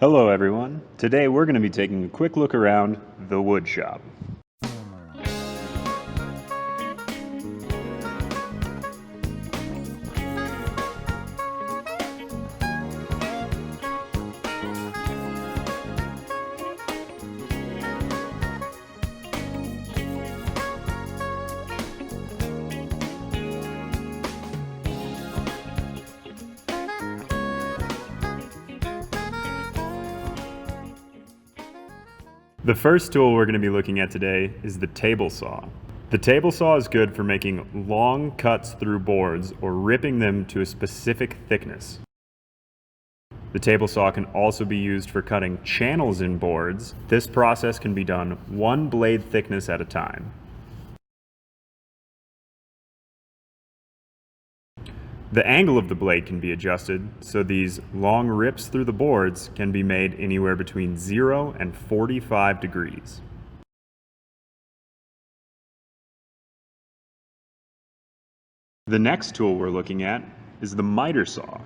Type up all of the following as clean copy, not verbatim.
Hello everyone. Today we're going to be taking a quick look around the Woodshop. The first tool we're going to be looking at today is the table saw. The table saw is good for making long cuts through boards or ripping them to a specific thickness. The table saw can also be used for cutting channels in boards. This process can be done one blade thickness at a time. The angle of the blade can be adjusted, so these long rips through the boards can be made anywhere between 0 and 45 degrees. The next tool we're looking at is the miter saw.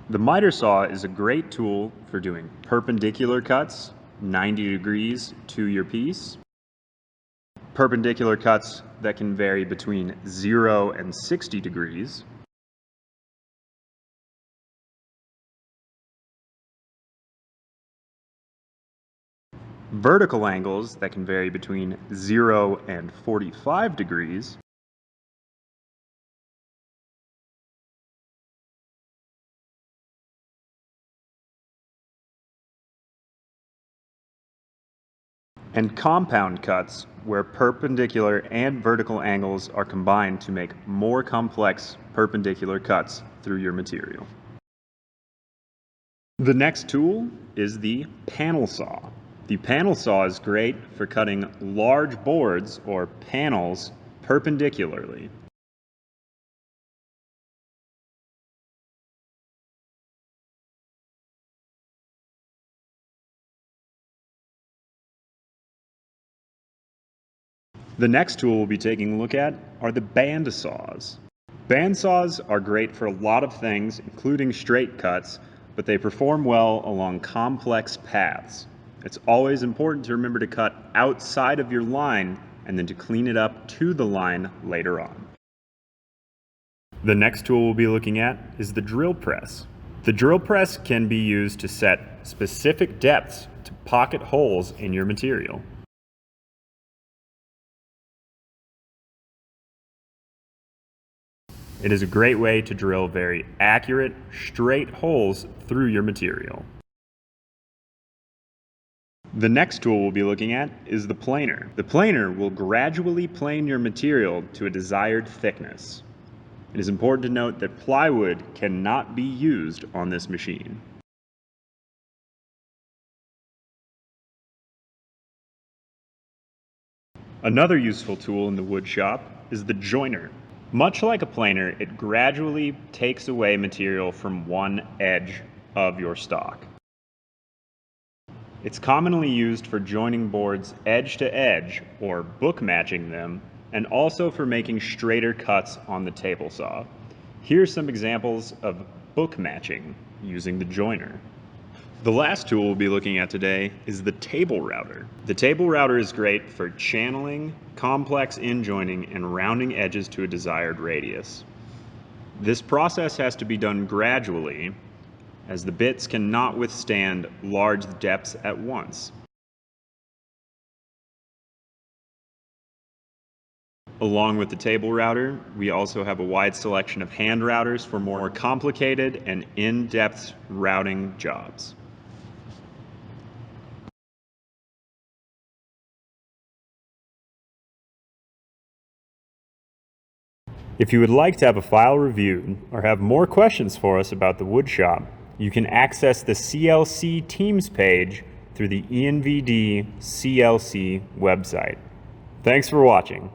The miter saw is a great tool for doing perpendicular cuts, 90 degrees to your piece. Perpendicular cuts that can vary between 0 and 60 degrees. Vertical angles that can vary between 0 and 45 degrees. And compound cuts where perpendicular and vertical angles are combined to make more complex perpendicular cuts through your material. The next tool is the panel saw. The panel saw is great for cutting large boards or panels perpendicularly. The next tool we'll be taking a look at are the band saws. Band saws are great for a lot of things, including straight cuts, but they perform well along complex paths. It's always important to remember to cut outside of your line and then to clean it up to the line later on. The next tool we'll be looking at is the drill press. The drill press can be used to set specific depths to pocket holes in your material. It is a great way to drill very accurate, straight holes through your material. The next tool we'll be looking at is the planer. The planer will gradually plane your material to a desired thickness. It is important to note that plywood cannot be used on this machine. Another useful tool in the wood shop is the joiner. Much like a planer, it gradually takes away material from one edge of your stock. It's commonly used for joining boards edge to edge or book matching them, and also for making straighter cuts on the table saw. Here's some examples of book matching using the joiner. The last tool we'll be looking at today is the table router. The table router is great for channeling, complex in-joining, and rounding edges to a desired radius. This process has to be done gradually, as the bits cannot withstand large depths at once. Along with the table router, we also have a wide selection of hand routers for more complicated and in-depth routing jobs. If you would like to have a file reviewed or have more questions for us about the Woodshop, you can access the CLC Teams page through the ENVD CLC website. Thanks for watching.